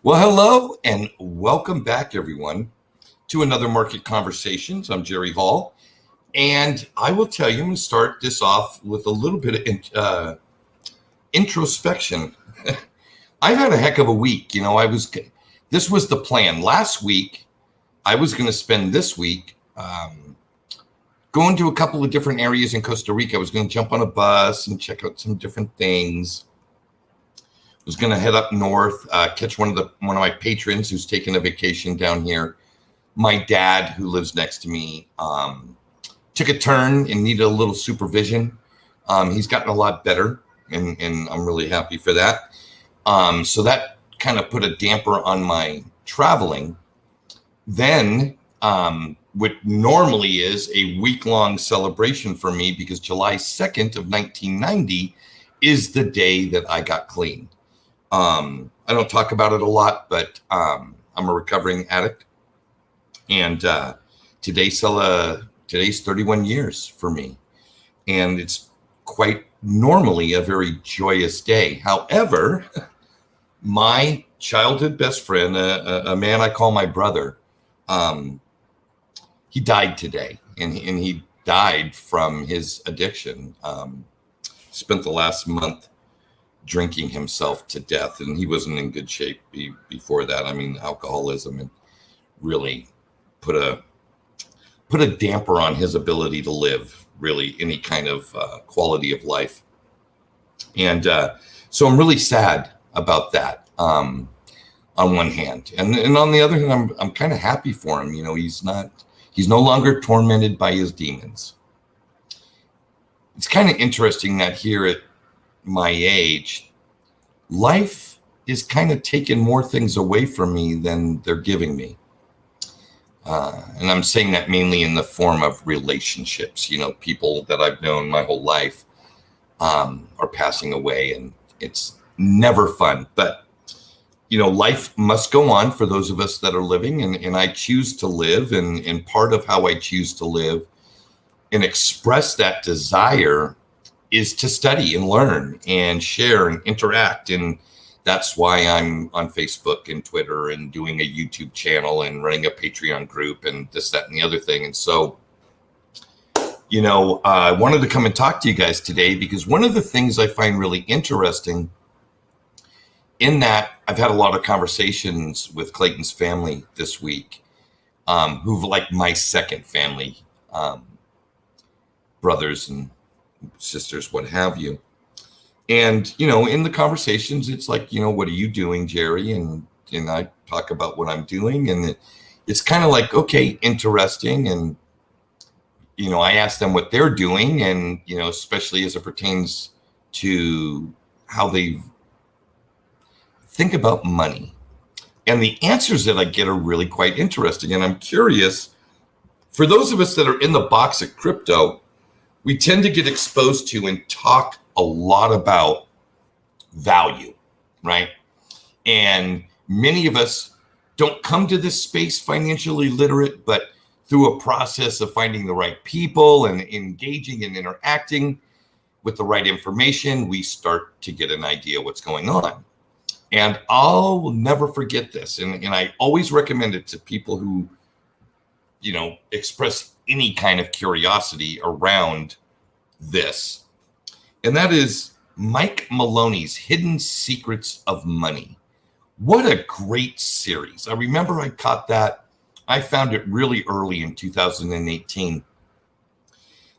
Well, hello and welcome back, everyone, to another Market Conversations. I'm Jerry Hall, and I will tell you, I'm going to start this off with a little bit of introspection. I've had a heck of a week. This was the plan. Last week, I was going to spend this week going to a couple of different areas in Costa Rica. I was going to jump on a bus and check out some different things. Was going to head up north, catch one of my patrons who's taking a vacation down here. My dad, who lives next to me, took a turn and needed a little supervision. He's gotten a lot better, and I'm really happy for that. So that kind of put a damper on my traveling. Then, what normally is a week-long celebration for me, because July 2nd of 1990 is the day that I got clean. I don't talk about it a lot, but I'm a recovering addict, and today's 31 years for me, and it's quite normally a very joyous day. However, my childhood best friend, a man I call my brother, he died today, and he died from his addiction. Spent the last month drinking himself to death, and he wasn't in good shape before that. I mean, alcoholism and really put a damper on his ability to live really any kind of quality of life. And so I'm really sad about that on one hand, and on the other hand, I'm kind of happy for him. He's no longer tormented by his demons. It's kind of interesting that here at my age, life is kind of taking more things away from me than they're giving me. And I'm saying that mainly in the form of relationships. People that I've known my whole life are passing away, and it's never fun. But, life must go on for those of us that are living, and I choose to live. And part of how I choose to live and express that desire is to study and learn and share and interact. And that's why I'm on Facebook and Twitter and doing a YouTube channel and running a Patreon group and this, that, and the other thing. And so, I wanted to come and talk to you guys today, because one of the things I find really interesting in that I've had a lot of conversations with Clayton's family this week, who've like my second family, brothers and sisters, what have you. And, in the conversations, it's like, what are you doing, Jerry? And I talk about what I'm doing. And it's kind of like, okay, interesting. And, I ask them what they're doing. And, especially as it pertains to how they think about money. And the answers that I get are really quite interesting. And I'm curious, for those of us that are in the box of crypto, we tend to get exposed to and talk a lot about value, right? And many of us don't come to this space financially literate, but through a process of finding the right people and engaging and interacting with the right information, we start to get an idea what's going on. And I'll never forget this. And I always recommend it to people who, express any kind of curiosity around this. And that is Mike Maloney's Hidden Secrets of Money. What a great series. I remember I caught that. I found it really early in 2018.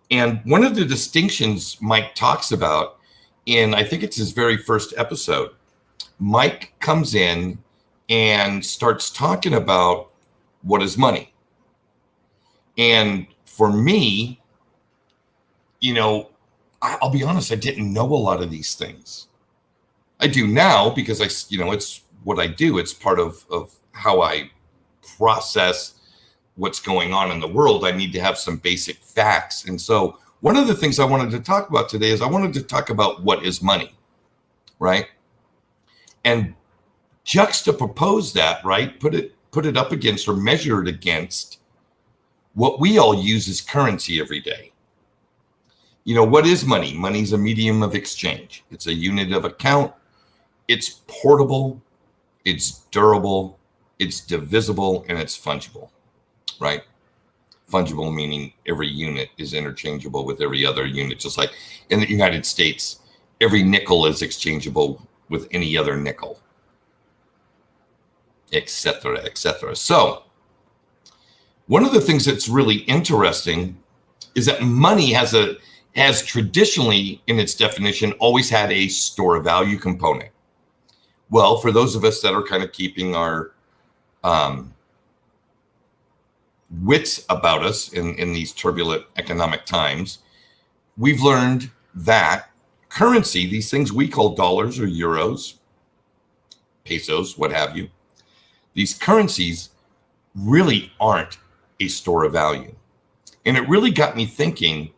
And one of the distinctions Mike talks about in, I think it's his very first episode, Mike comes in and starts talking about what is money. And for me, I'll be honest, I didn't know a lot of these things. I do now because it's what I do. It's part of how I process what's going on in the world. I need to have some basic facts. And so one of the things I wanted to talk about today is I wanted to talk about what is money, right? And juxtapose that, right? Put it up against or measure it against what we all use as currency every day. What is money? Money is a medium of exchange. It's a unit of account. It's portable. It's durable, it's divisible, and it's fungible, right? Fungible meaning every unit is interchangeable with every other unit, just like in the United States, every nickel is exchangeable with any other nickel, etc., etc. So one of the things that's really interesting is that money has traditionally, in its definition, always had a store of value component. Well, for those of us that are kind of keeping our wits about us in these turbulent economic times, we've learned that currency, these things we call dollars or euros, pesos, what have you, these currencies really aren't a store of value. And it really got me thinking,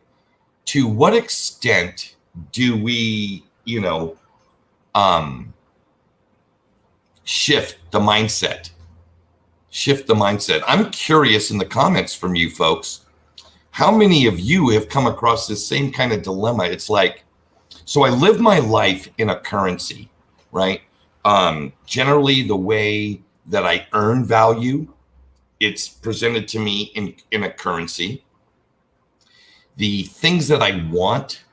to what extent do we, shift the mindset? I'm curious in the comments from you folks, how many of you have come across this same kind of dilemma? It's like, so I live my life in a currency, right? Generally, the way that I earn value, it's presented to me in a currency. The things that I want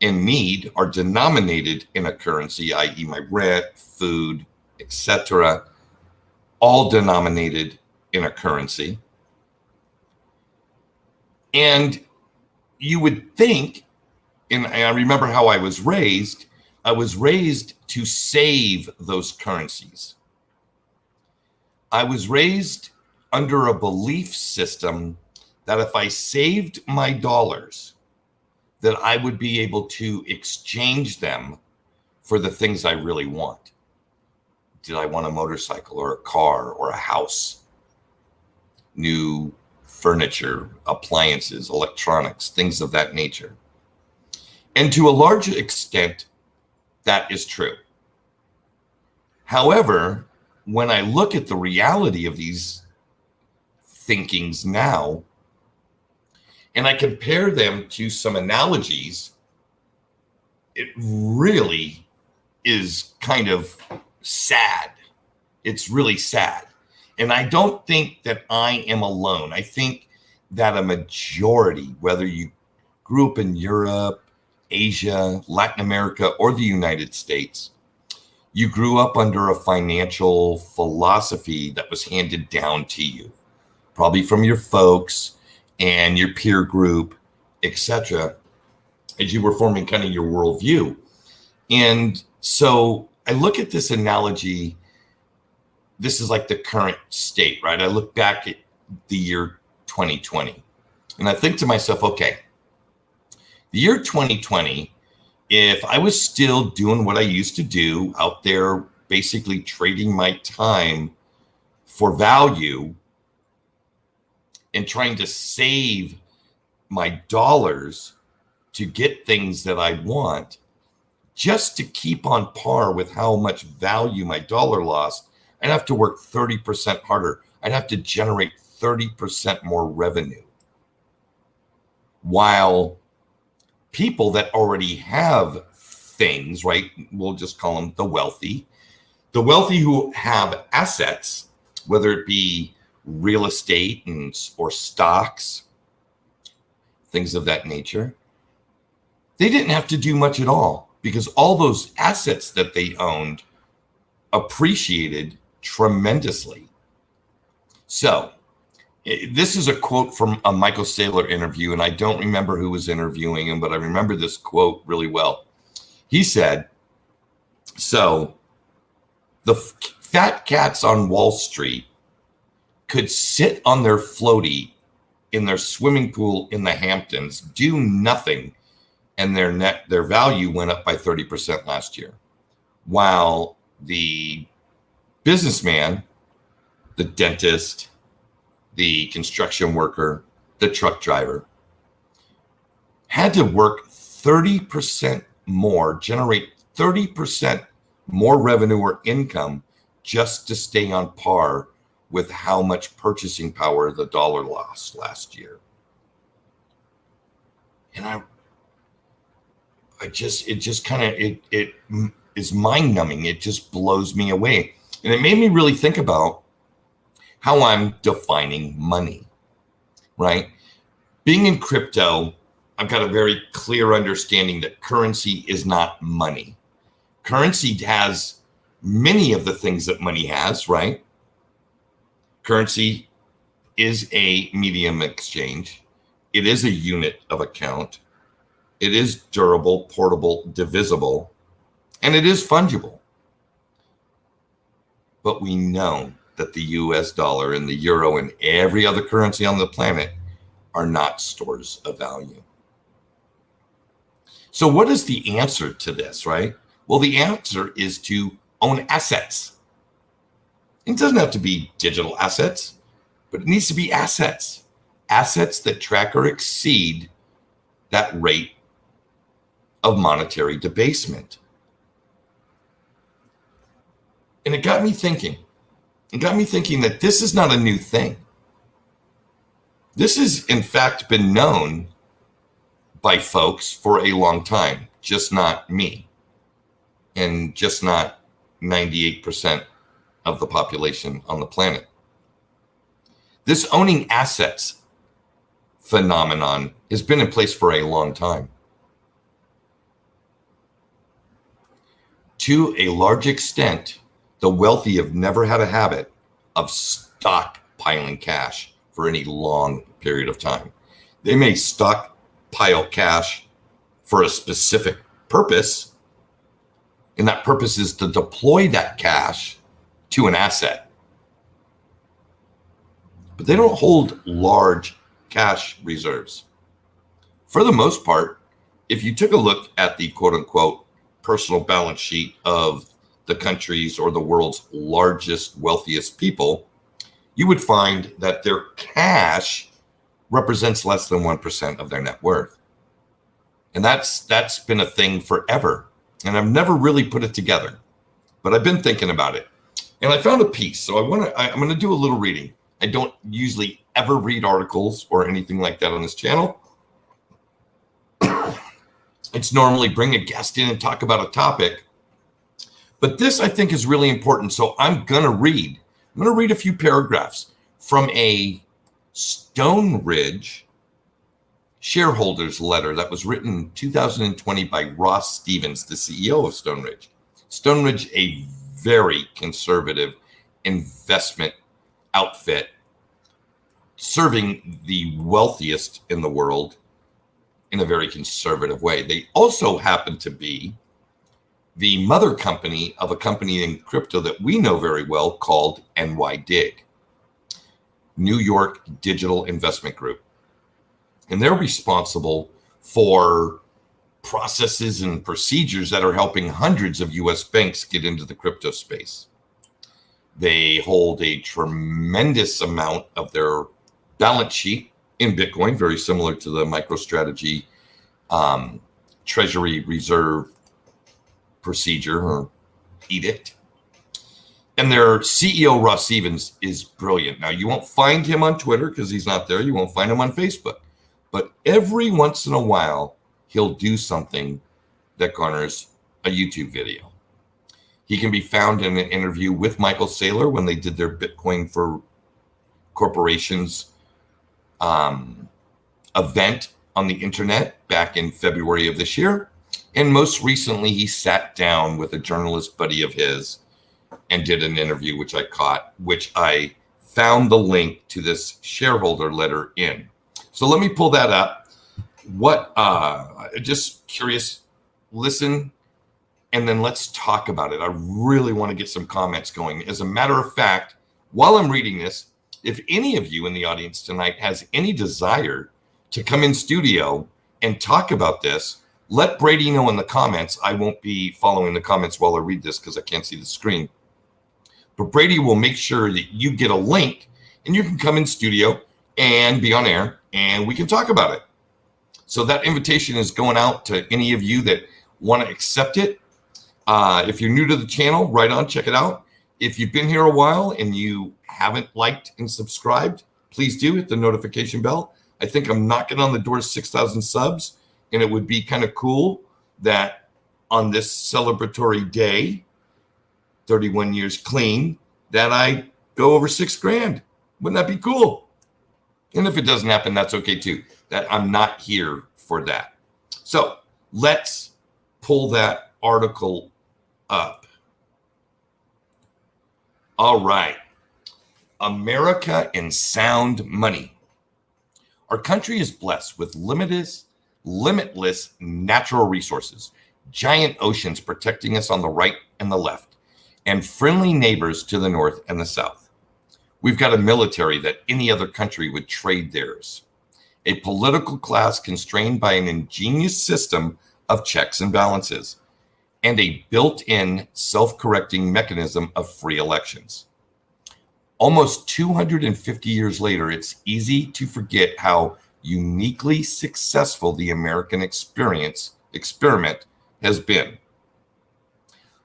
and need are denominated in a currency, i.e. my rent, food, etc., all denominated in a currency. And you would think, and I remember how I was raised to save those currencies. I was raised under a belief system that if I saved my dollars, that I would be able to exchange them for the things I really want. Did I want a motorcycle or a car or a house? New furniture, appliances, electronics, things of that nature. And to a large extent, that is true. However, when I look at the reality of these thinkings now, and I compare them to some analogies, it really is kind of sad. It's really sad. And I don't think that I am alone. I think that a majority, whether you grew up in Europe, Asia, Latin America, or the United States, you grew up under a financial philosophy that was handed down to you, probably from your folks and your peer group, etc., as you were forming kind of your worldview. And so I look at this analogy. This is like the current state, right? I look back at the year 2020 and I think to myself, okay, the year 2020, if I was still doing what I used to do out there, basically trading my time for value and trying to save my dollars to get things that I want, just to keep on par with how much value my dollar lost, I'd have to work 30% harder. I'd have to generate 30% more revenue. While people that already have things, right, we'll just call them the wealthy who have assets, whether it be real estate or stocks, things of that nature, they didn't have to do much at all because all those assets that they owned appreciated tremendously. So this is a quote from a Michael Saylor interview, and I don't remember who was interviewing him, but I remember this quote really well. He said, so the fat cats on Wall Street could sit on their floaty in their swimming pool in the Hamptons, do nothing, and their value went up by 30% last year. While the businessman, the dentist, the construction worker, the truck driver, had to work 30% more, generate 30% more revenue or income just to stay on par with how much purchasing power the dollar lost last year. And it is mind numbing. It just blows me away. And it made me really think about how I'm defining money, right? Being in crypto, I've got a very clear understanding that currency is not money. Currency has many of the things that money has, right? Currency is a medium of exchange. It is a unit of account. It is durable, portable, divisible, and it is fungible. But we know that the US dollar and the euro and every other currency on the planet are not stores of value. So what is the answer to this, right? Well, the answer is to own assets. It doesn't have to be digital assets, but it needs to be assets. Assets that track or exceed that rate of monetary debasement. And it got me thinking. It got me thinking that this is not a new thing. This has, in fact, been known by folks for a long time, just not me, and just not 98% of the population on the planet. This owning assets phenomenon has been in place for a long time. To a large extent, the wealthy have never had a habit of stockpiling cash for any long period of time. They may stockpile cash for a specific purpose, and that purpose is to deploy that cash to an asset. But they don't hold large cash reserves. For the most part, if you took a look at the quote unquote personal balance sheet of the country's or the world's largest, wealthiest people, you would find that their cash represents less than 1% of their net worth. And that's been a thing forever. And I've never really put it together, but I've been thinking about it. And I found a piece. So I'm going to do a little reading. I don't usually ever read articles or anything like that on this channel. It's normally bring a guest in and talk about a topic. But this, I think, is really important. So I'm going to read a few paragraphs from a Stone Ridge shareholders letter that was written in 2020 by Ross Stevens, the CEO of Stone Ridge. Stone Ridge, a very conservative investment outfit serving the wealthiest in the world in a very conservative way. They also happen to be the mother company of a company in crypto that we know very well called NYDIG, New York Digital Investment Group. And they're responsible for processes and procedures that are helping hundreds of US banks get into the crypto space. They hold a tremendous amount of their balance sheet in Bitcoin, very similar to the MicroStrategy Treasury Reserve procedure or edict. And their CEO, Ross Stevens, is brilliant. Now, you won't find him on Twitter because he's not there. You won't find him on Facebook. But every once in a while, he'll do something that garners a YouTube video. He can be found in an interview with Michael Saylor when they did their Bitcoin for Corporations event on the internet back in February of this year. And most recently, he sat down with a journalist buddy of his and did an interview, which I caught, which I found the link to this shareholder letter in. So let me pull that up. Just curious, listen, and then let's talk about it. I really want to get some comments going. As a matter of fact, while I'm reading this, if any of you in the audience tonight has any desire to come in studio and talk about this, let Brady know in the comments. I won't be following the comments while I read this because I can't see the screen. But Brady will make sure that you get a link and you can come in studio and be on air and we can talk about it. So that invitation is going out to any of you that want to accept it. If you're new to the channel, right on, check it out. If you've been here a while and you haven't liked and subscribed, please do hit the notification bell. I think I'm knocking on the door 6,000 subs, and it would be kind of cool that on this celebratory day 31 years clean that I go over $6,000. Wouldn't that be cool? And if it doesn't happen, that's okay too. That I'm not here for that. So let's pull that article up. All right. America in sound money. Our country is blessed with limitless natural resources, giant oceans protecting us on the right and the left, and friendly neighbors to the north and the south. We've got a military that any other country would trade theirs, a political class constrained by an ingenious system of checks and balances, and a built-in self-correcting mechanism of free elections. Almost 250 years later, it's easy to forget how uniquely successful the American experiment has been.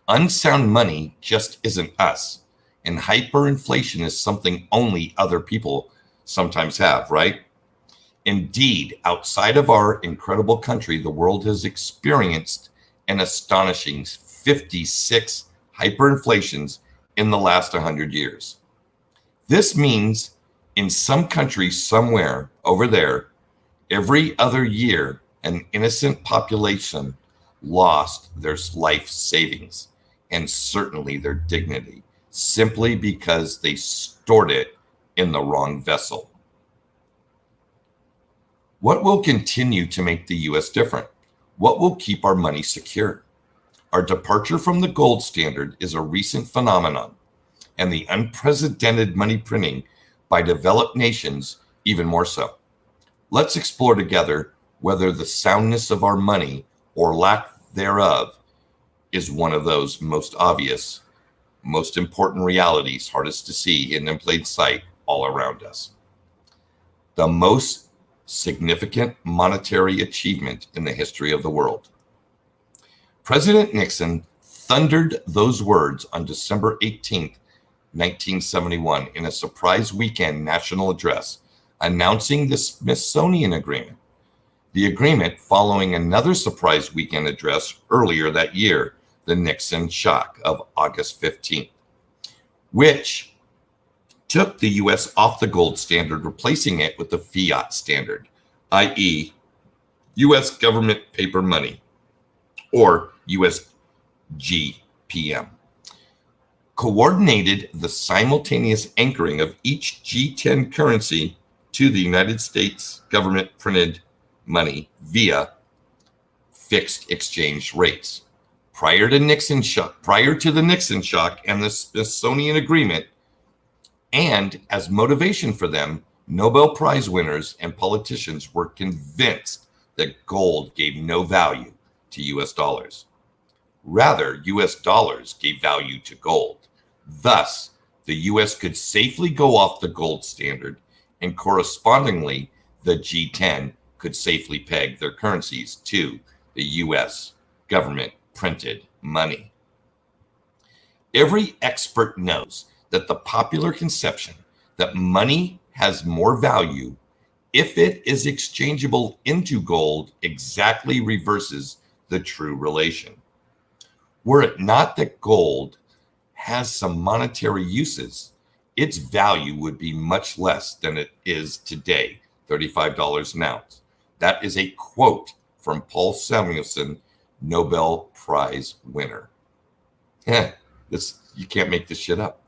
Unsound money just isn't us, and hyperinflation is something only other people sometimes have, right? Indeed, outside of our incredible country, the world has experienced an astonishing 56 hyperinflations in the last 100 years. This means in some countries somewhere over there, every other year, an innocent population lost their life savings and certainly their dignity simply because they stored it in the wrong vessel. What will continue to make the U.S. different? What will keep our money secure? Our departure from the gold standard is a recent phenomenon, and the unprecedented money printing by developed nations even more so. Let's explore together whether the soundness of our money or lack thereof is one of those most obvious, most important realities, hardest to see, hidden in plain sight all around us. The most significant monetary achievement in the history of the world. President Nixon thundered those words on December 18th, 1971 in a surprise weekend national address announcing the Smithsonian Agreement. The agreement following another surprise weekend address earlier that year, the Nixon shock of August 15th, which took the U.S. off the gold standard, replacing it with the fiat standard, i.e. U.S. government paper money, or U.S. GPM. Coordinated the simultaneous anchoring of each G10 currency to the United States government printed money via fixed exchange rates. Prior to the Nixon shock and the Smithsonian Agreement, and as motivation for them, Nobel Prize winners and politicians were convinced that gold gave no value to US dollars. Rather, US dollars gave value to gold. Thus, the US could safely go off the gold standard, and correspondingly, the G10 could safely peg their currencies to the US government printed money. Every expert knows that the popular conception that money has more value if it is exchangeable into gold exactly reverses the true relation. Were it not that gold has some monetary uses, its value would be much less than it is today, $35 an ounce. That is a quote from Paul Samuelson, Nobel Prize winner. You can't make this shit up.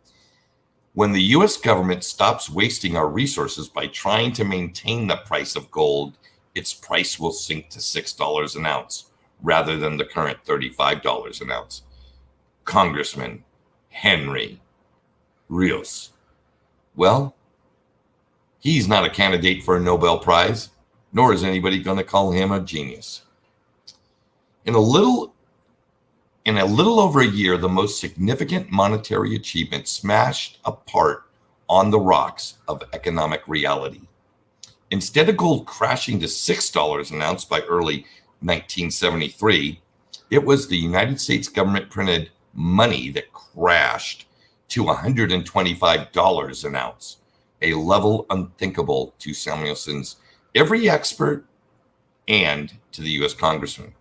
When the US government stops wasting our resources by trying to maintain the price of gold, its price will sink to $6 an ounce rather than the current $35 an ounce. Congressman Henry Rios. Well, he's not a candidate for a Nobel Prize, nor is anybody going to call him a genius. In a little over a year, the most significant monetary achievement smashed apart on the rocks of economic reality. Instead of gold crashing to $6 an ounce by early 1973, it was the United States government printed money that crashed to $125 an ounce, a level unthinkable to Samuelson's every expert and to the U.S. congressman.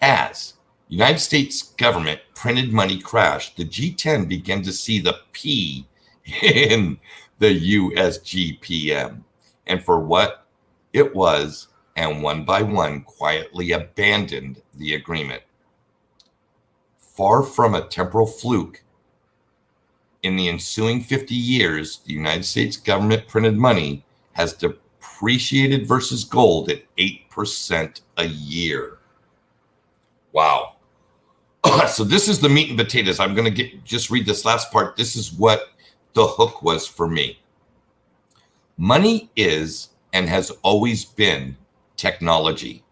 As United States government printed money crashed. The G10 began to see the P in the USGPM and for what it was, and one by one quietly abandoned the agreement. Far from a temporal fluke, in the ensuing 50 years, the United States government printed money has depreciated versus gold at 8% a year. Wow. So this is the meat and potatoes. I'm going to just read this last part. This is what the hook was for me. Money is and has always been technology.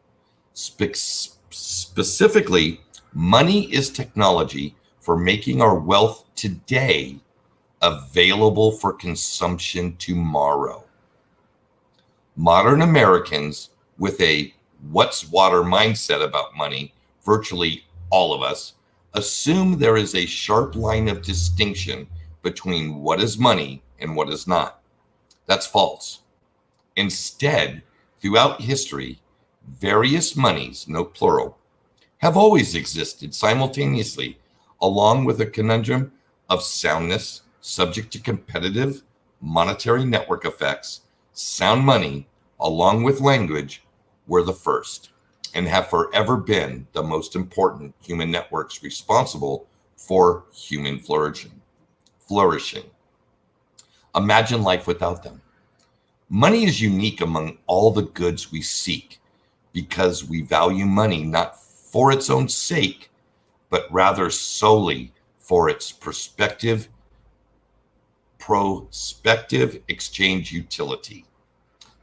Specifically, money is technology for making our wealth today available for consumption tomorrow. Modern Americans with a what's water mindset about money, virtually all of us, assume there is a sharp line of distinction between what is money and what is not. That's false. Instead, throughout history, various monies, no plural, have always existed simultaneously, along with a conundrum of soundness subject to competitive monetary network effects. Sound money, along with language, were the first and have forever been the most important human networks responsible for human flourishing. Imagine life without them. Money is unique among all the goods we seek because we value money not for its own sake, but rather solely for its prospective exchange utility.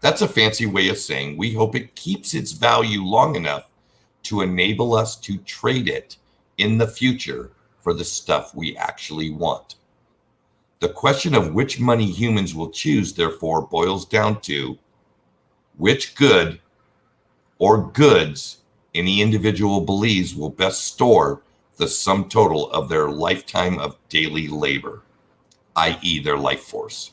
That's a fancy way of saying we hope it keeps its value long enough to enable us to trade it in the future for the stuff we actually want. The question of which money humans will choose, therefore, boils down to which good or goods any individual believes will best store the sum total of their lifetime of daily labor, i.e. their life force.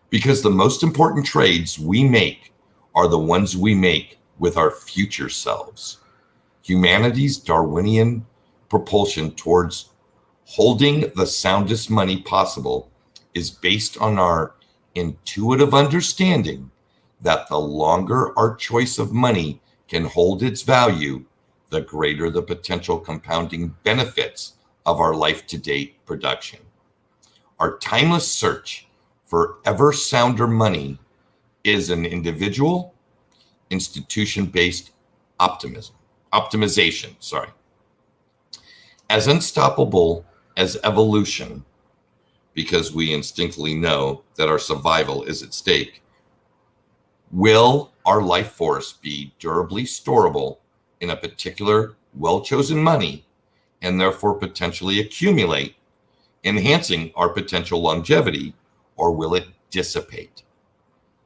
Because the most important trades we make are the ones we make with our future selves. Humanity's Darwinian propulsion towards holding the soundest money possible is based on our intuitive understanding that the longer our choice of money can hold its value, the greater the potential compounding benefits of our life-to-date production. Our timeless search for ever sounder money is an individual, institution-based optimization. As unstoppable as evolution, because we instinctively know that our survival is at stake, will our life force be durably storable in a particular well-chosen money and therefore potentially accumulate, enhancing our potential longevity, or will it dissipate?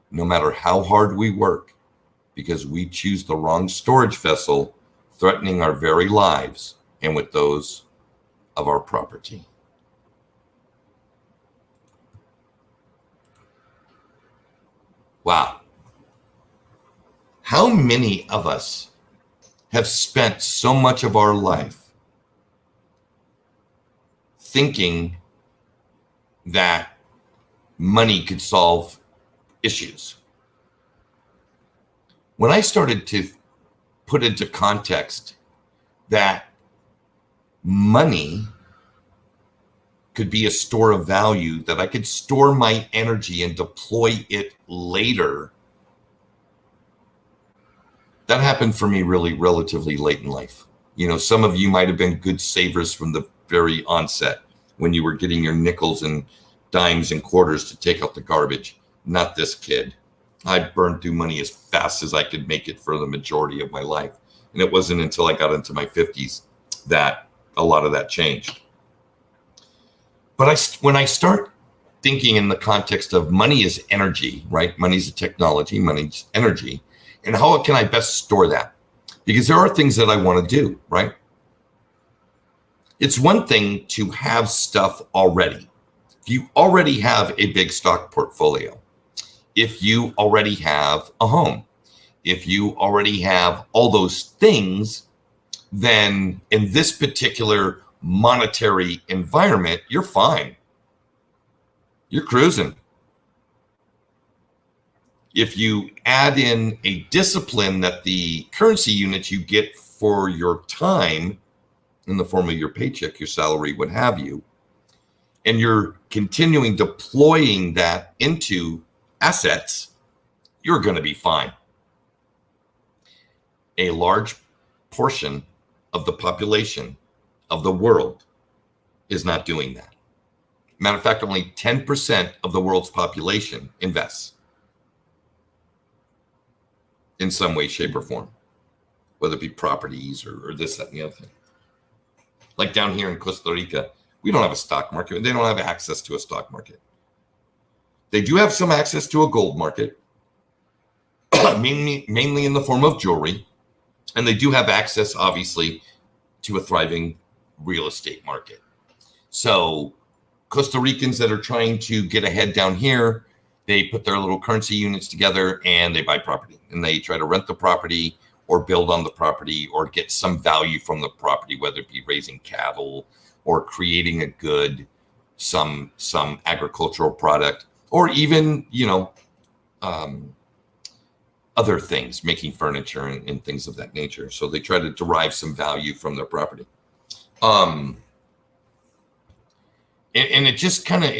No matter how hard we work, because we choose the wrong storage vessel, threatening our very lives and with those of our property. Wow. How many of us have spent so much of our life thinking that money could solve issues? When I started to put into context that money could be a store of value, that I could store my energy and deploy it later, that happened for me really relatively late in life. You know, some of you might have been good savers from the very onset when you were getting your nickels and dimes and quarters to take out the garbage. Not this kid. I burned through money as fast as I could make it for the majority of my life. And it wasn't until I got into my 50s that a lot of that changed. But when I start thinking in the context of money is energy, right? Money's a technology, money's energy. And how can I best store that? Because there are things that I want to do, right? It's one thing to have stuff already. If you already have a big stock portfolio, if you already have a home, if you already have all those things, then in this particular monetary environment, you're fine. You're cruising. If you add in a discipline that the currency units you get for your time in the form of your paycheck, your salary, what have you, and you're continuing deploying that into assets, you're going to be fine. A large portion of the population of the world is not doing that. Matter of fact, only 10% of the world's population invests in some way, shape, or form, whether it be properties or this, that, and the other thing. Like down here in Costa Rica, we don't have a stock market. They don't have access to a stock market. They do have some access to a gold market, mainly in the form of jewelry. And they do have access, obviously, to a thriving real estate market. So Costa Ricans that are trying to get ahead down here, they put their little currency units together and they buy property. And they try to rent the property or build on the property or get some value from the property, whether it be raising cattle or creating a good, some agricultural product, or even, other things, making furniture and things of that nature. So they try to derive some value from their property. And it just kind of,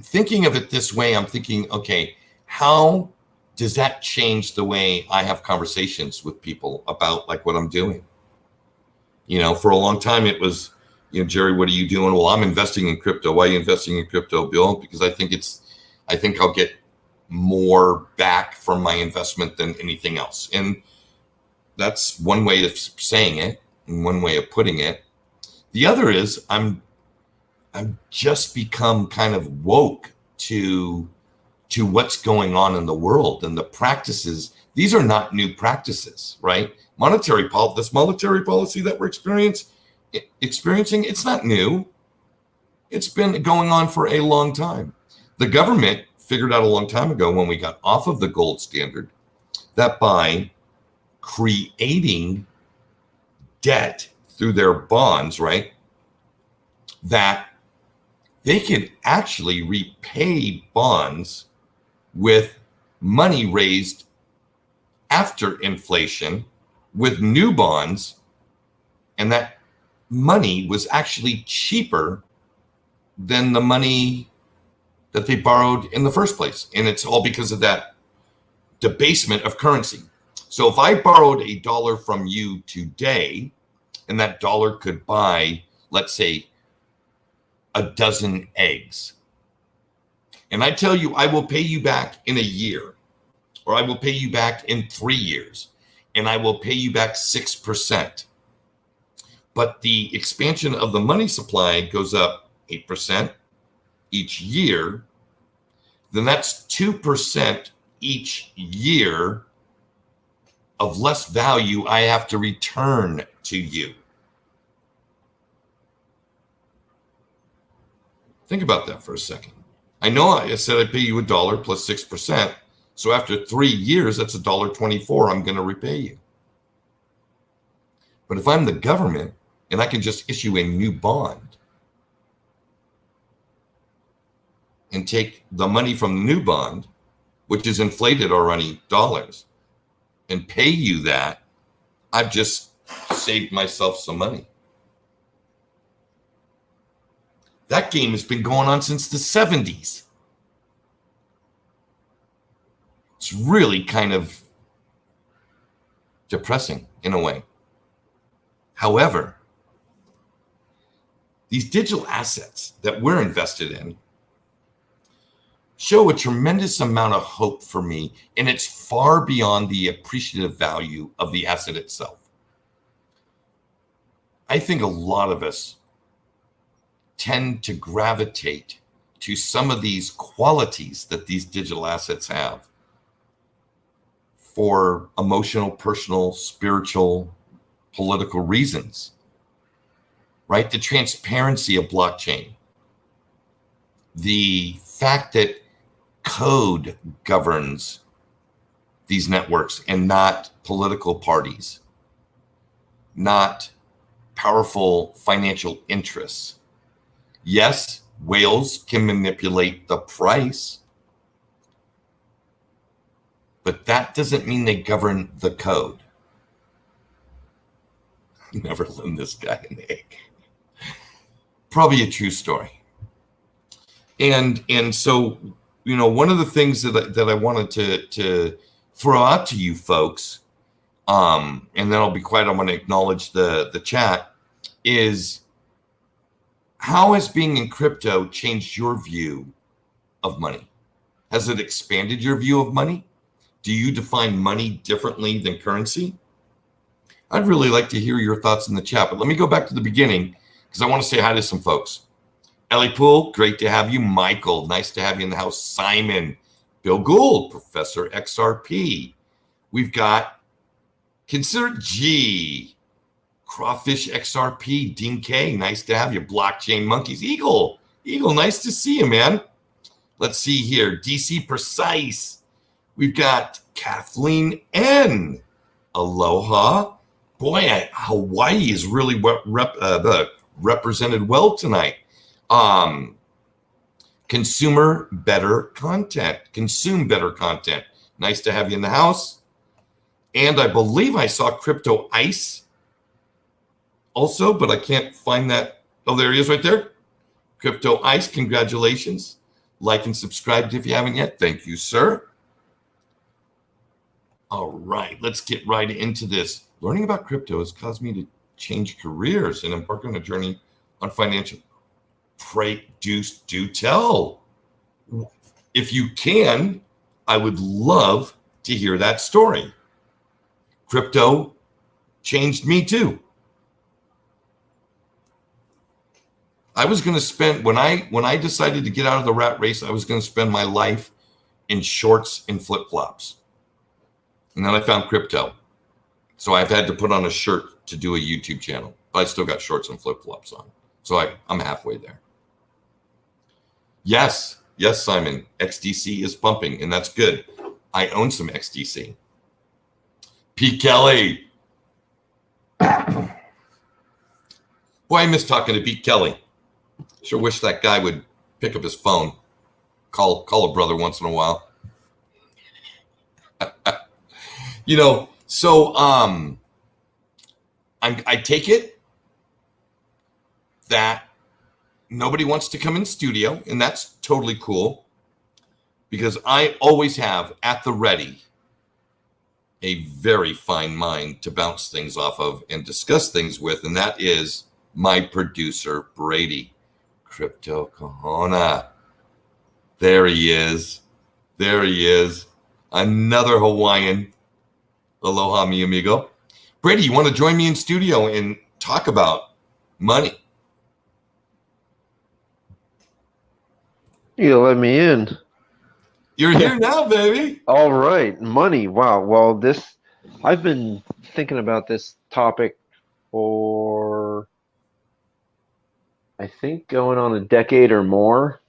thinking of it this way, I'm thinking, okay, how does that change the way I have conversations with people about like what I'm doing? For a long time it was, Jerry, what are you doing? Well, I'm investing in crypto. Why are you investing in crypto, Bill? Because I think I'll get more back from my investment than anything else. And that's one way of saying it and one way of putting it. The other is I'm just become kind of woke to what's going on in the world and the practices. These are not new practices, right? This monetary policy that we're experiencing, it's not new. It's been going on for a long time. The government figured out a long time ago when we got off of the gold standard that by creating debt through their bonds, right, that they could actually repay bonds with money raised after inflation with new bonds, and that money was actually cheaper than the money that they borrowed in the first place. And it's all because of that debasement of currency. So if I borrowed $1 from you today, and that dollar could buy, let's say, a dozen eggs, and I tell you, I will pay you back in a year, or I will pay you back in 3 years, and I will pay you back 6%. But the expansion of the money supply goes up 8% each year, then that's 2% each year of less value I have to return to you. Think about that for a second. I know I said I pay you $1 plus 6%. So after 3 years, that's $1.24 I'm going to repay you. But if I'm the government and I can just issue a new bond and take the money from the new bond, which is inflated already dollars, and pay you that, I've just saved myself some money. That game has been going on since the 70s. It's really kind of depressing in a way. However, these digital assets that we're invested in show a tremendous amount of hope for me, and it's far beyond the appreciative value of the asset itself. I think a lot of us tend to gravitate to some of these qualities that these digital assets have for emotional, personal, spiritual, political reasons, right? The transparency of blockchain, the fact that code governs these networks and not political parties, not powerful financial interests. Yes, whales can manipulate the price, but that doesn't mean they govern the code. Never lend this guy an egg. Probably a true story. And so, one of the things that I wanted to throw out to you folks, and then I'll be quiet. I want to acknowledge the chat. Is how has being in crypto changed your view of money? Has it expanded your view of money? Do you define money differently than currency? I'd really like to hear your thoughts in the chat, but let me go back to the beginning because I want to say hi to some folks. Ellie Poole, great to have you. Michael, nice to have you in the house. Simon, Bill Gould, Professor XRP. We've got Consider G, Crawfish XRP, Dean K, nice to have you. Blockchain Monkeys, Eagle, nice to see you, man. Let's see here. DC Precise. We've got Kathleen N. Aloha. Boy, Hawaii is really represented well tonight. Consume better content. Nice to have you in the house. And I believe I saw Crypto Ice also, but I can't find that. Oh, there he is right there. Crypto Ice, congratulations. Like and subscribe if you haven't yet. Thank you, sir. All right, let's get right into this. Learning about crypto has caused me to change careers and embark on a journey on financial. Pray, do tell. If you can, I would love to hear that story. Crypto changed me too. I was going to spend, when I decided to get out of the rat race, I was going to spend my life in shorts and flip-flops. And then I found crypto. So I've had to put on a shirt to do a YouTube channel, but I still got shorts and flip-flops on. So I'm halfway there. Yes, Simon, XDC is pumping, and that's good. I own some XDC. Pete Kelly. Boy, I miss talking to Pete Kelly. Sure wish that guy would pick up his phone, call a brother once in a while. So I take it that nobody wants to come in studio, and that's totally cool because I always have at the ready a very fine mind to bounce things off of and discuss things with, and that is my producer, Brady. Crypto Kahuna. There he is. Another Hawaiian. Aloha, mi amigo. Brady, you want to join me in studio and talk about money? You let me in. You're here now, baby. All right. Money. Wow. Well, I've been thinking about this topic for, I think, going on a decade or more.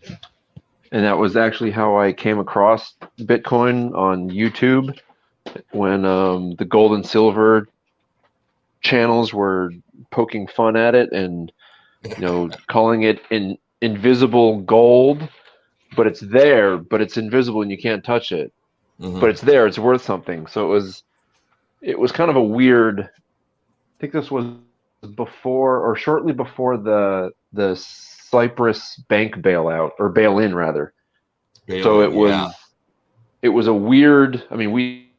And that was actually how I came across Bitcoin on YouTube when the gold and silver channels were poking fun at it and, calling it invisible gold. But it's there, but it's invisible and you can't touch it. Mm-hmm. But it's there, it's worth something. So it was kind of a weird, I think this was before or shortly before the Cyprus bank bailout, or bail-in rather. So it was a weird, I mean, we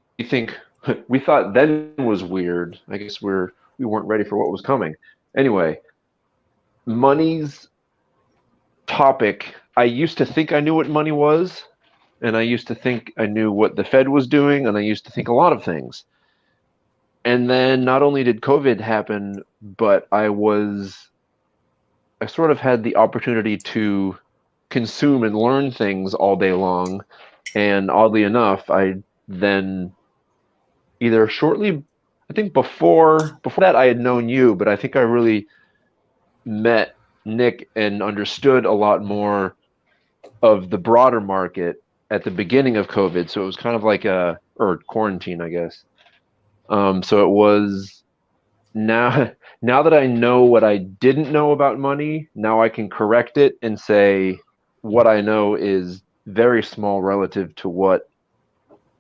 thought then was weird. I guess we weren't ready for what was coming. Anyway, money's topic. I used to think I knew what money was, and I used to think I knew what the Fed was doing, and I used to think a lot of things. And then not only did COVID happen, but I sort of had the opportunity to consume and learn things all day long. And oddly enough, I then either shortly, I think before that I had known you, but I think I really met Nick and understood a lot more of the broader market at the beginning of COVID. So it was kind of like or quarantine, I guess. So it was now that I know what I didn't know about money, now I can correct it and say what I know is very small relative to what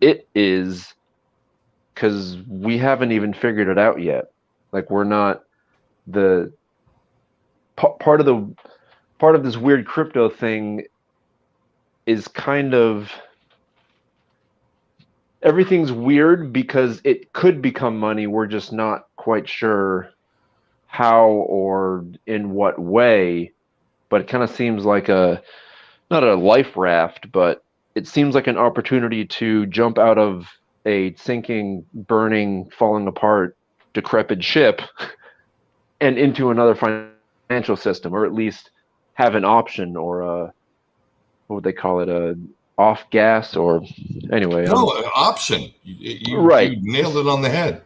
it is, because we haven't even figured it out yet. Like, we're not the part of this weird crypto thing is kind of, everything's weird because it could become money. We're just not quite sure how or in what way, but it kind of seems like not a life raft, but it seems like an opportunity to jump out of a sinking, burning, falling apart, decrepit ship and into another financial system, or at least have an option, or what would they call it, a off gas, or anyway, No, option. right, You nailed it on the head.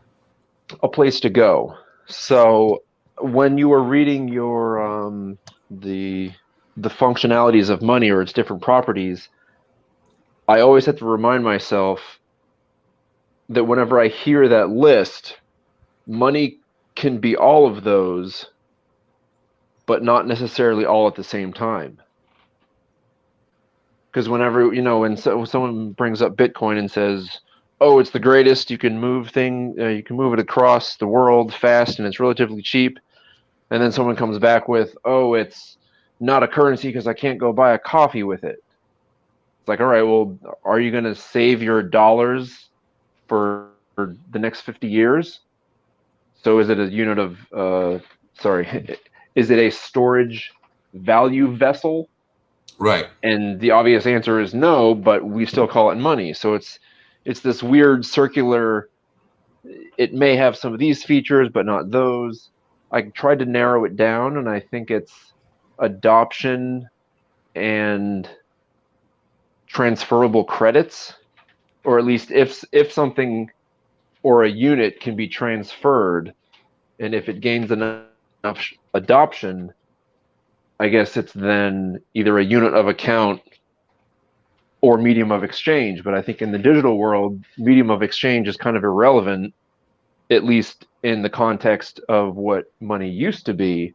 a place to go. So when you were reading your the functionalities of money or its different properties, I always have to remind myself that whenever I hear that list, money can be all of those, but not necessarily all at the same time. Because whenever, when someone brings up Bitcoin and says, "Oh, it's the greatest. You can move you can move it across the world fast, and it's relatively cheap," and then someone comes back with, "Oh, it's not a currency because I can't go buy a coffee with it." It's like, all right, well, are you going to save your dollars for the next 50 years? So is it a unit of, is it a storage value vessel? Right. And the obvious answer is no, but we still call it money. So it's this weird circular, it may have some of these features, but not those. I tried to narrow it down, and I think it's adoption and transferable credits, or at least if something or a unit can be transferred, and if it gains enough adoption, I guess it's then either a unit of account or medium of exchange. But I think in the digital world, medium of exchange is kind of irrelevant, at least in the context of what money used to be.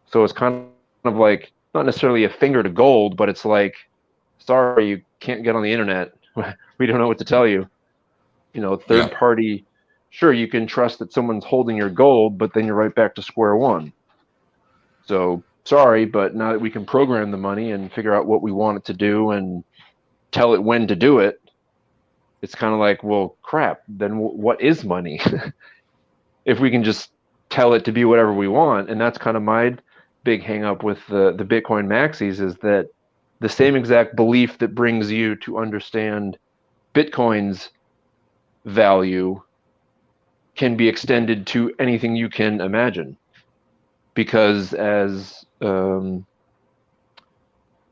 So it's kind of like, not necessarily a finger to gold, but it's like, sorry, you can't get on the internet. We don't know what to tell you. Third party, sure, you can trust that someone's holding your gold, but then you're right back to square one. So sorry, but now that we can program the money and figure out what we want it to do and tell it when to do it, it's kind of like, well, crap, then what is money? If we can just tell it to be whatever we want. And that's kind of my big hang up with the Bitcoin maxis, is that the same exact belief that brings you to understand Bitcoin's value can be extended to anything you can imagine. Because as not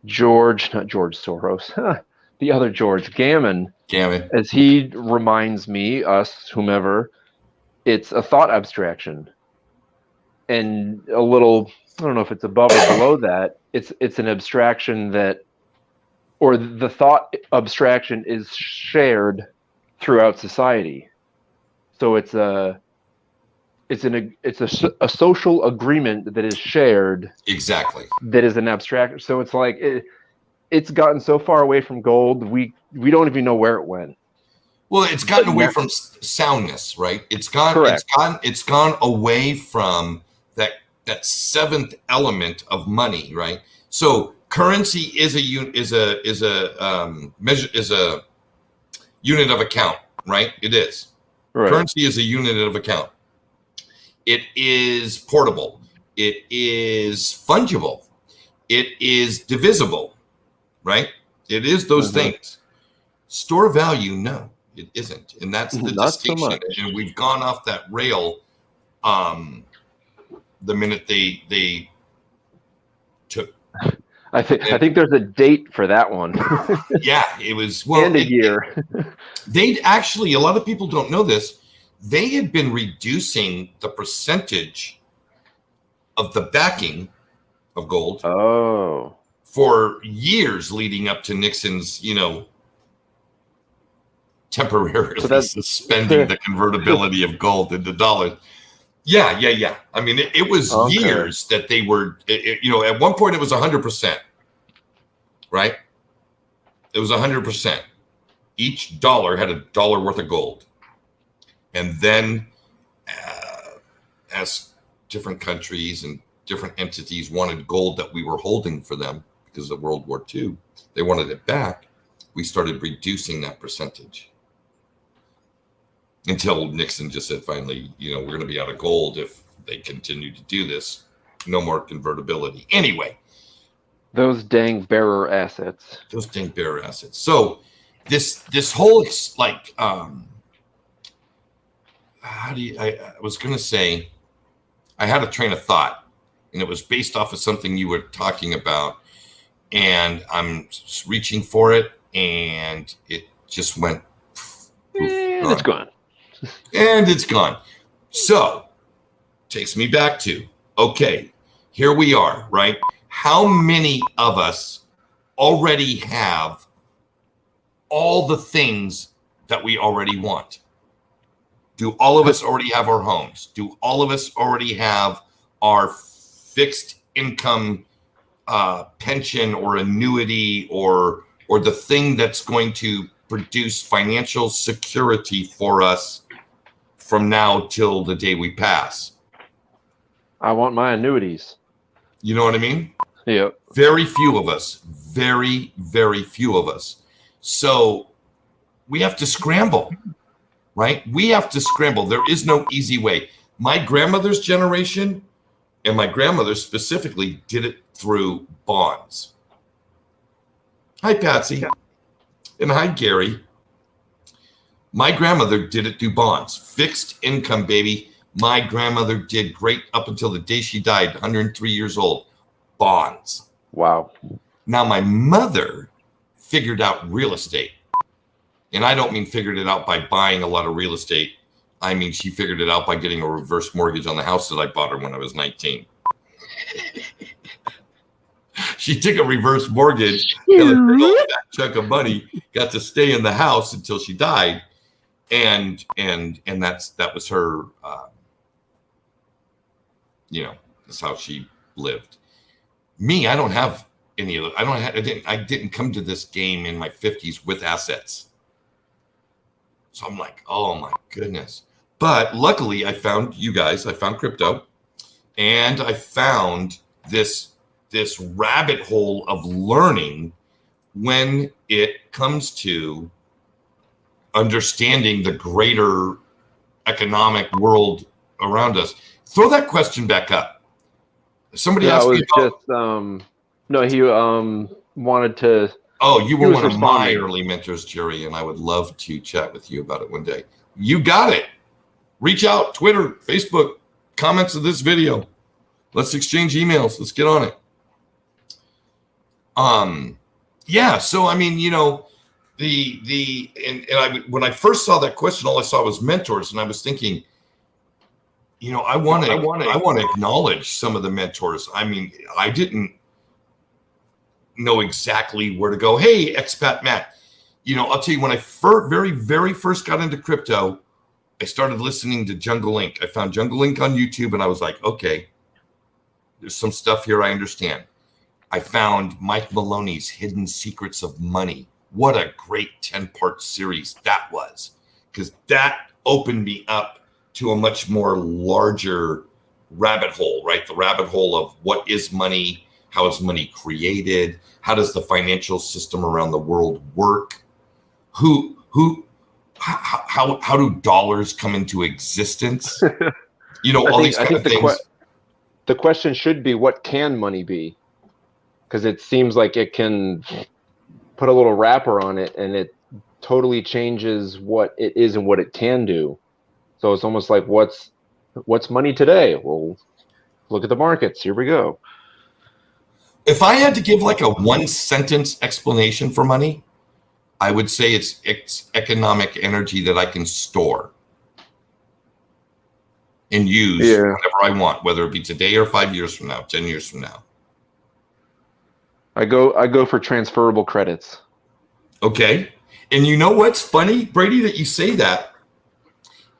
George Soros, the other George, Gammon, as he reminds me, us, whomever, it's a thought abstraction. And a little, I don't know if it's above or below that, it's an abstraction that, or the thought abstraction is shared throughout society. So it's a social agreement that is shared. Exactly. That is an abstract. So it's like it's gotten so far away from gold, we don't even know where it went. Well, it's gotten away from soundness, right? It's gone. Correct. It's gone away from that seventh element of money, right? So currency is a unit of account, right? It is. Right. Currency is a unit of account. It is portable. It is fungible. It is divisible, right? It is those things. Store value, no, it isn't, and that's the distinction. So much. And we've gone off that rail. The minute they took, I think there's a date for that one. Yeah, it was and a year. They'd actually, a lot of people don't know this. They had been reducing the percentage of the backing of gold. Oh. For years leading up to Nixon's, temporarily suspending the convertibility of gold into dollars. Yeah. I mean, it was years that they were, at one point it was 100%, right? It was 100%. Each dollar had a dollar worth of gold. And then as different countries and different entities wanted gold that we were holding for them because of World War II, they wanted it back. We started reducing that percentage until Nixon just said, finally, we're going to be out of gold if they continue to do this. No more convertibility. Anyway. Those dang bearer assets. So this whole, like, I was going to say, I had a train of thought, and it was based off of something you were talking about, and I'm reaching for it, and it just went. And it's gone. And it's gone. So, takes me back to, okay, here we are, right? How many of us already have all the things that we already want? Do all of us already have our homes? Do all of us already have our fixed income pension or annuity or the thing that's going to produce financial security for us from now till the day we pass? I want my annuities. You know what I mean? Yeah. Very few of us. Very, very few of us. So we have to scramble, right? We have to scramble. There is no easy way. My grandmother's generation, and my grandmother specifically, did it through bonds. Hi, Patsy. And hi, Gary. My grandmother did it through bonds. Fixed income, baby. My grandmother did great up until the day she died, 103 years old. Bonds. Wow. Now, my mother figured out real estate. And I don't mean figured it out by buying a lot of real estate. I mean, she figured it out by getting a reverse mortgage on the house that I bought her when I was 19. She took a reverse mortgage and that chunk of money got to stay in the house until she died. And that was her, that's how she lived. Me, I don't have any of it. I didn't come to this game in my 50s with assets. So I'm like, oh my goodness. But luckily I found you guys, I found crypto, and I found this rabbit hole of learning when it comes to understanding the greater economic world around us. Throw that question back up. Somebody asked me about, no, he wanted to. Oh, you were one of my early mentors, Jerry, and I would love to chat with you about it one day. You got it. Reach out, Twitter, Facebook, comments of this video. Let's exchange emails. Let's get on it. So I mean, when I first saw that question, all I saw was mentors, and I was thinking, I want to acknowledge some of the mentors. I mean, I didn't know exactly where to go. Hey, expat Matt, I'll tell you, when I very, very first got into crypto, I started listening to Jungle Inc. I found Jungle Inc. on YouTube, and I was like, okay, there's some stuff here I understand. I found Mike Maloney's Hidden Secrets of Money. What a great 10-part series that was, because that opened me up to a much more larger rabbit hole, right? The rabbit hole of what is money, how is money created, how does the financial system around the world work, how do dollars come into existence? All these kind of things. The question should be, what can money be? Because it seems like it can put a little wrapper on it, and it totally changes what it is and what it can do. So it's almost like, what's money today? Well, look at the markets. Here we go. If I had to give like a one-sentence explanation for money, I would say it's economic energy that I can store and use whenever I want, whether it be today or 5 years from now, 10 years from now. I go for transferable credits. Okay. And you know what's funny, Brady, that you say that?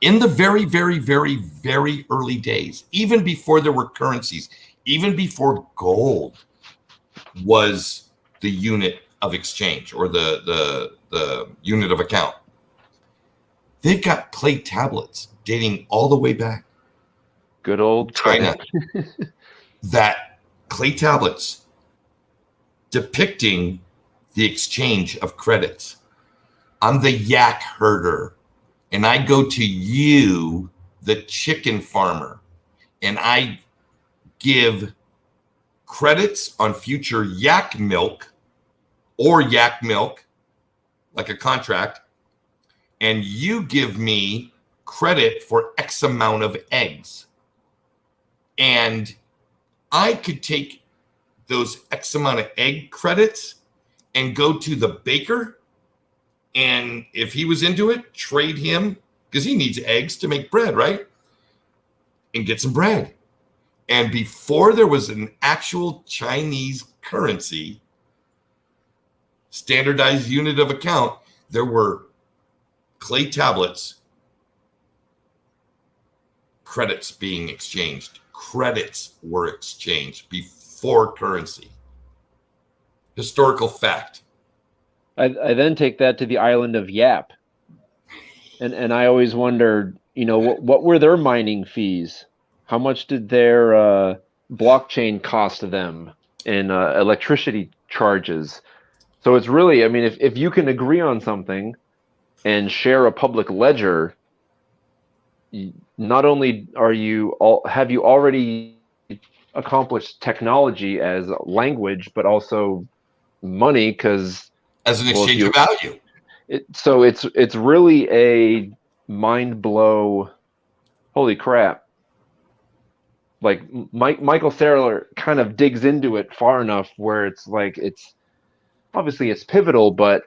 In the very, very, very, very early days, even before there were currencies, even before gold was the unit of exchange or the unit of account, they've got clay tablets dating all the way back. Good old China. That clay tablets depicting the exchange of credits. I'm the yak herder, and I go to you, the chicken farmer, and I give credits on future yak milk or yak milk, like a contract, and you give me credit for X amount of eggs. And I could take those X amount of egg credits and go to the baker, and if he was into it, trade him, because he needs eggs to make bread, right? And get some bread. And before there was an actual Chinese currency, standardized unit of account, there were clay tablets, credits being exchanged. Credits were exchanged before currency. Historical fact. I then take that to the island of Yap. And I always wondered, what were their mining fees? How much did their blockchain cost them in electricity charges? So it's really, if you can agree on something and share a public ledger, not only have you already accomplished technology as language, but also money, because as an exchange of value. So it's really a mind blow. Holy crap. Like Michael Saylor kind of digs into it far enough where it's like, it's obviously it's pivotal, but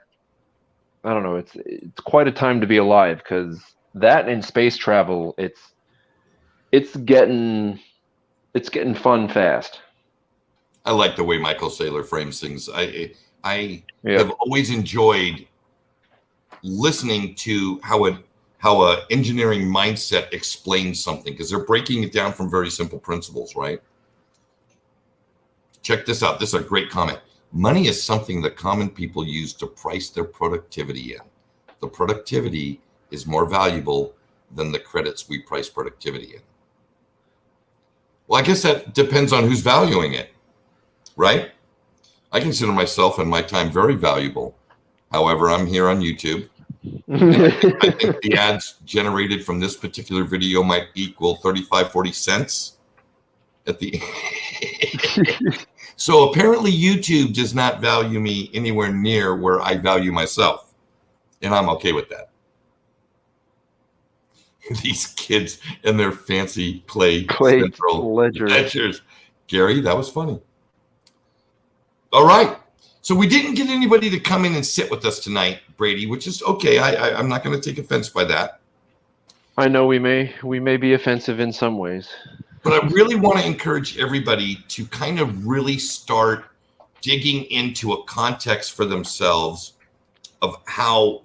I don't know, it's quite a time to be alive, because that and space travel, it's getting fun fast. I like the way Michael Saylor frames things. I have always enjoyed listening to how a engineering mindset explains something, because they're breaking it down from very simple principles, right? Check this out. This is a great comment. Money is something that common people use to price their productivity in. The productivity is more valuable than the credits we price productivity in. Well, I guess that depends on who's valuing it, right? I consider myself and my time very valuable. However, I'm here on YouTube. I think the ads generated from this particular video might equal 35, 40 cents at the So apparently YouTube does not value me anywhere near where I value myself. And I'm okay with that. These kids and their fancy clay central ledgers. Gary, that was funny. All right. So we didn't get anybody to come in and sit with us tonight, Brady, which is okay. I'm not going to take offense by that. I know we may be offensive in some ways. But I really want to encourage everybody to kind of really start digging into a context for themselves of how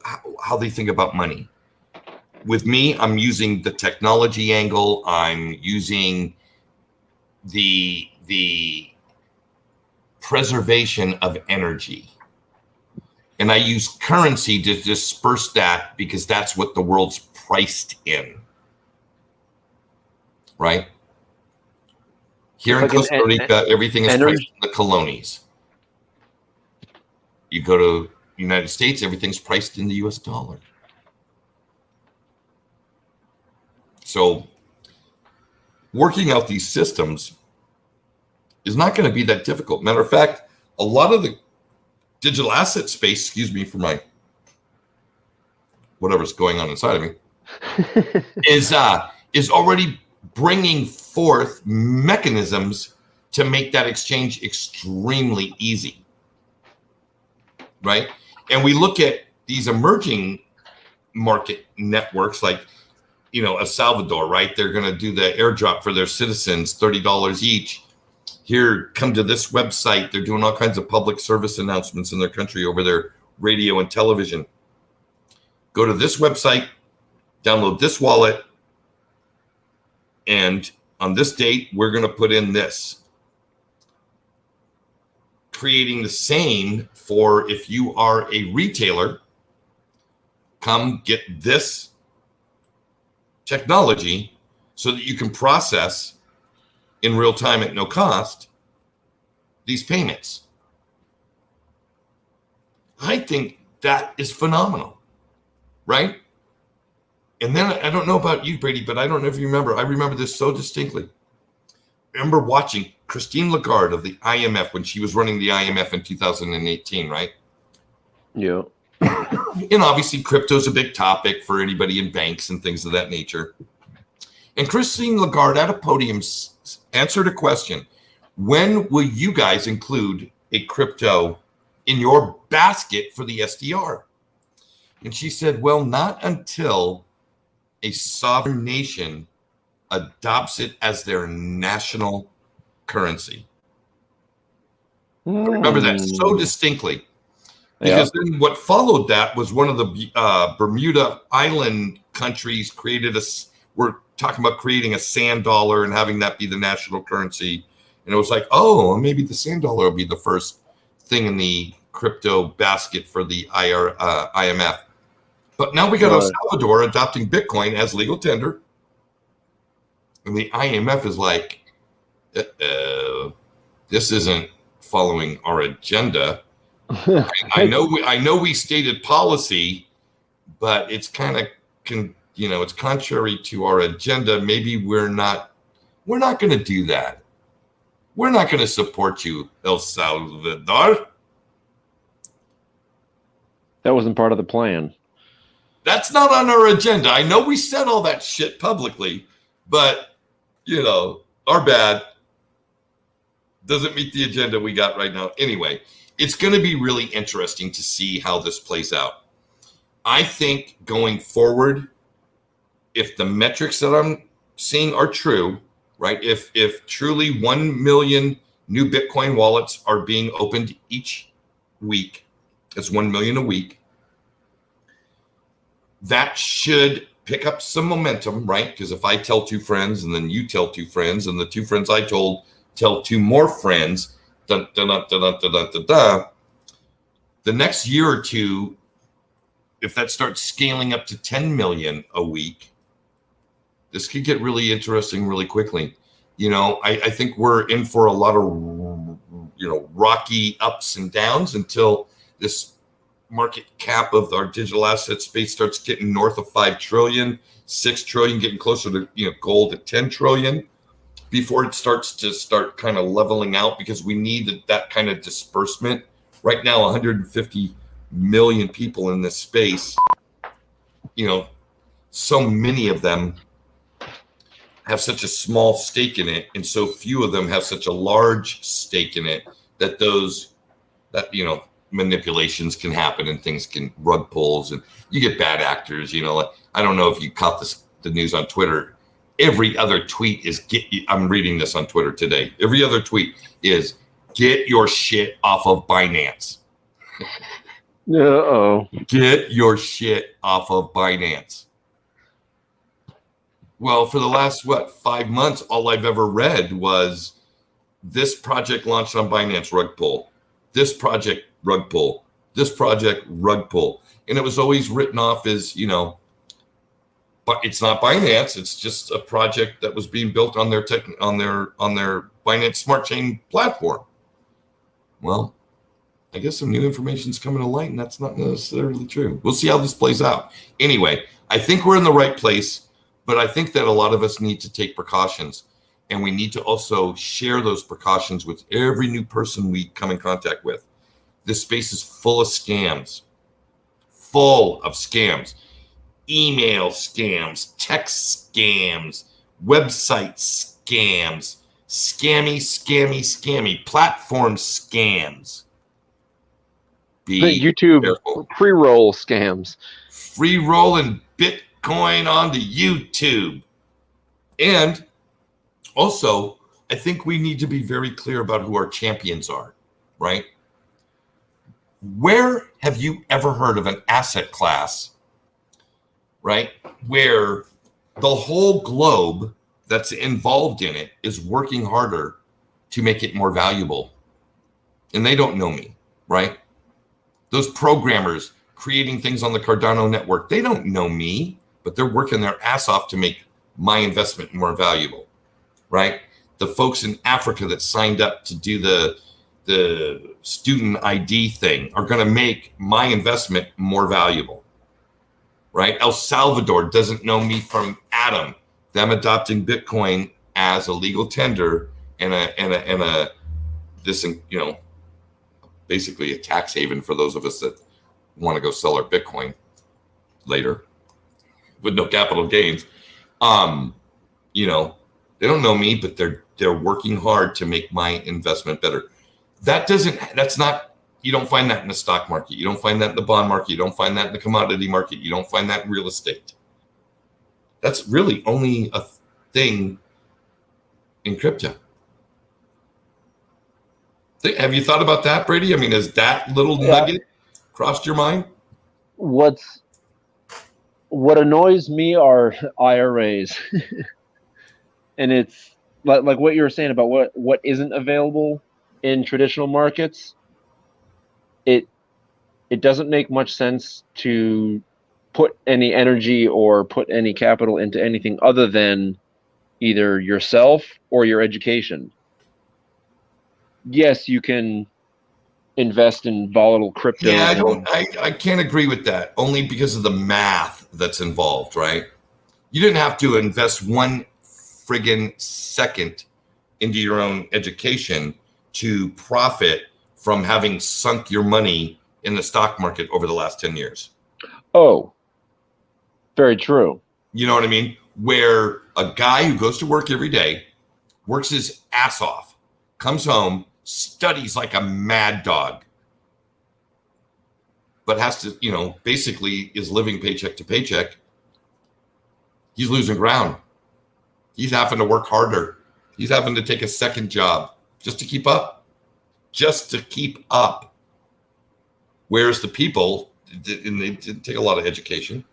they think about money. With me, I'm using the technology angle. I'm using the preservation of energy. And I use currency to disperse that, because that's what the world's priced in. Right? Here in Costa Rica, everything is priced in the colonies. You go to the United States, everything's priced in the US dollar. So working out these systems is not going to be that difficult. Matter of fact, a lot of the digital asset space, excuse me for my whatever's going on inside of me, is already bringing forth mechanisms to make that exchange extremely easy, right? And we look at these emerging market networks like, El Salvador, right? They're going to do the airdrop for their citizens, $30 each. Here, come to this website. They're doing all kinds of public service announcements in their country over their radio and television. Go to this website, download this wallet, and on this date, we're going to put in this. Creating the same for if you are a retailer, come get this technology so that you can process in real time at no cost these payments. I think that is phenomenal, right? And then I don't know about you, Brady, but I don't know if you remember. I remember this so distinctly. I remember watching Christine Lagarde of the IMF when she was running the IMF in 2018, right? Yeah. And obviously, crypto is a big topic for anybody in banks and things of that nature. And Christine Lagarde at a podium answered a question. When will you guys include a crypto in your basket for the SDR? And she said, well, not until a sovereign nation adopts it as their national currency. I remember that so distinctly. Because then what followed that was one of the Bermuda Island countries we're talking about creating a sand dollar and having that be the national currency. And it was like, oh, maybe the sand dollar will be the first thing in the crypto basket for the IMF. But now we got El Salvador adopting Bitcoin as legal tender. And the IMF is like, this isn't following our agenda. I know we stated policy, but it's kind of it's contrary to our agenda. Maybe we're not going to do that. We're not going to support you, El Salvador. That wasn't part of the plan. That's not on our agenda. I know we said all that shit publicly, but our bad. Doesn't meet the agenda we got right now. Anyway, it's going to be really interesting to see how this plays out. I think going forward, if the metrics that I'm seeing are true, right? If truly 1 million new Bitcoin wallets are being opened each week, that's 1 million a week, that should pick up some momentum, right? Because if I tell 2 friends and then you tell 2 friends and the 2 friends I told tell 2 more friends, the next year or two, if that starts scaling up to 10 million a week, this could get really interesting really quickly. I think we're in for a lot of, rocky ups and downs until this market cap of our digital asset space starts getting north of 5 trillion, 6 trillion, getting closer to, gold at 10 trillion before it starts kind of leveling out, because we need that kind of disbursement. Right now, 150 million people in this space, so many of them have such a small stake in it, and so few of them have such a large stake in it that manipulations can happen and things can rug pulls and you get bad actors. I don't know if you caught the news on Twitter. Every other tweet is I'm reading this on Twitter today. Every other tweet is get your shit off of Binance. Get your shit off of Binance. Well, for the last 5 months, all I've ever read was this project launched on Binance, rug pull. This project, rug pull. This project, rug pull. And it was always written off as, but it's not Binance. It's just a project that was being built on their Binance Smart Chain platform. Well, I guess some new information is coming to light, and that's not necessarily true. We'll see how this plays out. Anyway, I think we're in the right place, but I think that a lot of us need to take precautions, and we need to also share those precautions with every new person we come in contact with. This space is full of scams. Email scams, text scams, website scams, scammy, platform scams. YouTube careful. Pre-roll scams. Free rolling Bitcoin onto YouTube. And also, I think we need to be very clear about who our champions are, right? Where have you ever heard of an asset class, right? Where the whole globe that's involved in it is working harder to make it more valuable. And they don't know me, right? Those programmers creating things on the Cardano network, they don't know me, but they're working their ass off to make my investment more valuable, right? The folks in Africa that signed up to do the student ID thing are going to make my investment more valuable, right? El Salvador doesn't know me from Adam. Them adopting Bitcoin as a legal tender and this, you know, basically a tax haven for those of us that want to go sell our Bitcoin later with no capital gains. You know, they don't know me, but they're working hard to make my investment better. That's not, you don't find that in the stock market. You don't find that in the bond market. You don't find that in the commodity market. You don't find that in real estate. That's really only a thing in crypto. Have you thought about that, Brady? I mean, has that little nugget crossed your mind? What annoys me are IRAs. And it's like what you were saying about what isn't available in traditional markets. It doesn't make much sense to put any energy or put any capital into anything other than either yourself or your education. Yes, you can invest in volatile crypto. Yeah, I can't agree with that, only because of the math that's involved, right? You didn't have to invest one friggin' second into your own education to profit from having sunk your money in the stock market over the last 10 years. Oh, very true. You know what I mean? Where a guy who goes to work every day, works his ass off, comes home, studies like a mad dog, but has to, you know, basically is living paycheck to paycheck. He's losing ground. He's having to work harder. He's having to take a second job just to keep up. Just to keep up. Whereas the people, and they didn't take a lot of education.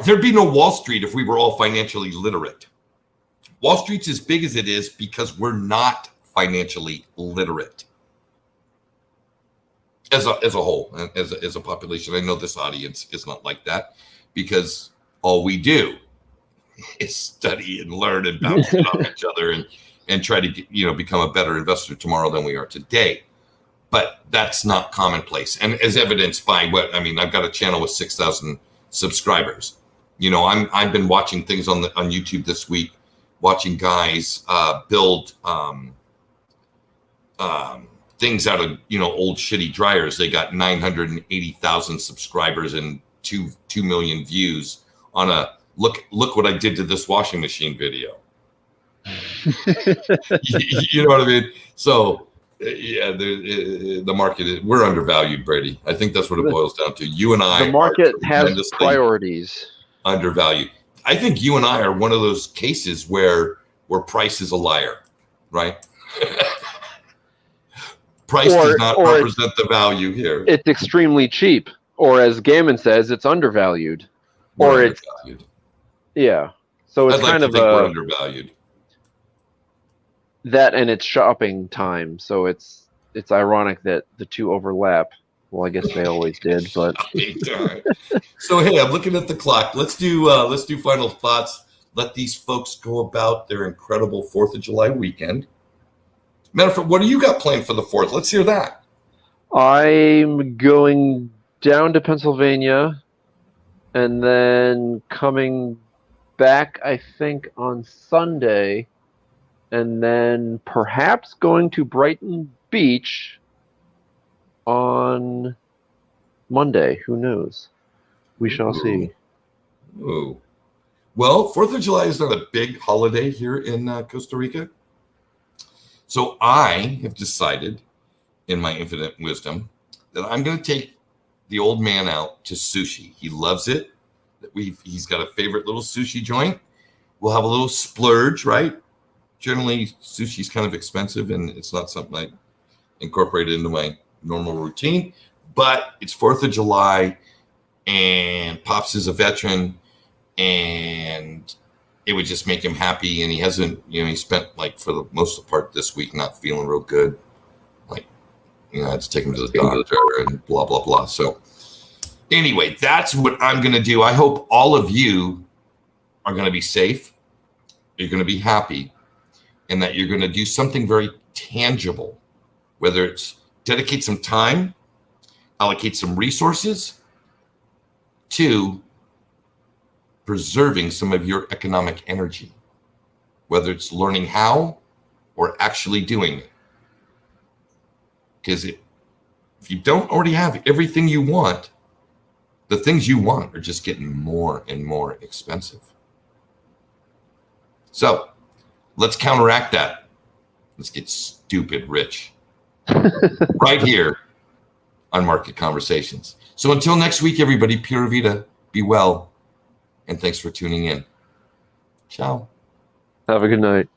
There'd be no Wall Street if we were all financially literate. Wall Street's as big as it is because we're not financially literate as a whole, as a population. I know this audience is not like that because all we do is study and learn and bounce it off each other and try to get, you know, become a better investor tomorrow than we are today. But that's not commonplace. And as evidenced by I've got a channel with 6,000 subscribers. You know, I've been watching things on YouTube this week, watching guys build things out of, you know, old shitty dryers. They got 980,000 subscribers and 2 million views on a look what I did to this washing machine video. You know what I mean? So yeah, the market we're undervalued, Brady. I think that's what it boils down to. You and I, the market has priorities. Undervalued. I think you and I are one of those cases where price is a liar, right? Price does not represent the value here. It's extremely cheap, or as Gaiman says, it's undervalued, We're undervalued. Yeah. So it's I'd like to think we're undervalued. That and it's shopping time, so it's ironic that the two overlap. Well, I guess they always did, but so hey, I'm looking at the clock. Let's do final thoughts. Let these folks go about their incredible 4th of July weekend. Matter of fact, what do you got planned for the 4th? Let's hear that. I'm going down to Pennsylvania and then coming back, I think, on Sunday, and then perhaps going to Brighton Beach on Monday. Who knows? We shall see. Ooh. Well, 4th of July is not a big holiday here in Costa Rica. So I have decided, in my infinite wisdom, that I'm going to take the old man out to sushi. He loves it. He's got a favorite little sushi joint. We'll have a little splurge, right? Generally, sushi's kind of expensive, and it's not something I incorporated into my normal routine. But it's 4th of July, and Pops is a veteran, and it would just make him happy. And he hasn't, he spent like for the most part this week not feeling real good. Like, I had to take him to the doctor and blah, blah, blah. So anyway, that's what I'm going to do. I hope all of you are going to be safe. You're going to be happy, and that you're going to do something very tangible, whether it's dedicate some time, allocate some resources to preserving some of your economic energy, whether it's learning how or actually doing it. Because if you don't already have everything you want, the things you want are just getting more and more expensive. So let's counteract that. Let's get stupid rich right here on Market Conversations. So until next week, everybody, Pura Vida, be well, and thanks for tuning in. Ciao. Have a good night.